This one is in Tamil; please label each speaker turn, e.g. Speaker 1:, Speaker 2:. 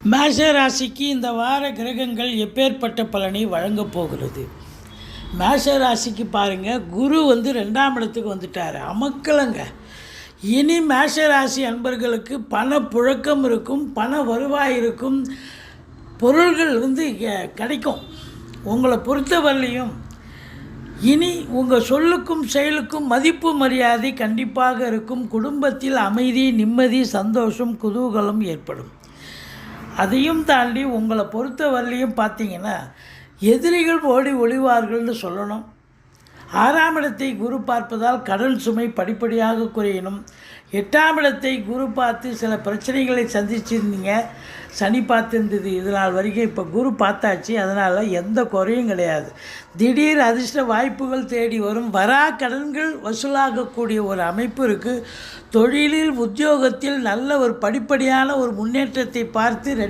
Speaker 1: மேஷ ராசிக்கு இந்த வார கிரகங்கள் எப்பேற்பட்ட பலனை வழங்கப் போகிறது? மேஷ ராசிக்கு பாருங்கள், குரு வந்து 2ஆம் இடத்துக்கு வந்துட்டார். அமக்கலங்க. இனி மேஷ ராசி அன்பர்களுக்கு பண புழக்கம் இருக்கும், பண வருவாய் இருக்கும், பொருள்கள் வந்து கிடைக்கும். உங்களை பொறுத்தவரையிலையும் இனி உங்கள் சொல்லுக்கும் செயலுக்கும் மதிப்பு மரியாதை கண்டிப்பாக இருக்கும். குடும்பத்தில் அமைதி, நிம்மதி, சந்தோஷம், குதூகலம் ஏற்படும். அதையும் தாண்டி உங்களை பொறுத்த வரலையும் பார்த்தீங்கன்னா, எதிரிகள் ஓடி ஒளிவார்கள்னு சொல்லணும். 6ஆம் இடத்தை குரு பார்ப்பதால் கடன் சுமை படிப்படியாக குறையணும். 8ஆம் இடத்தை குரு பார்த்து சில பிரச்சனைகளை சந்திச்சிருந்தீங்க. சனி பார்த்துருந்தது இது நாள் வரைக்கும். இப்போ குரு பார்த்தாச்சு, அதனால் எந்த குறையும் கிடையாது. திடீர் அதிர்ஷ்ட வாய்ப்புகள் தேடி வரும். வரா கடன்கள் வசூலாகக்கூடிய ஒரு அமைப்பு இருக்குது. தொழிலில், உத்தியோகத்தில் நல்ல ஒரு படிப்படியான ஒரு முன்னேற்றத்தை பார்த்து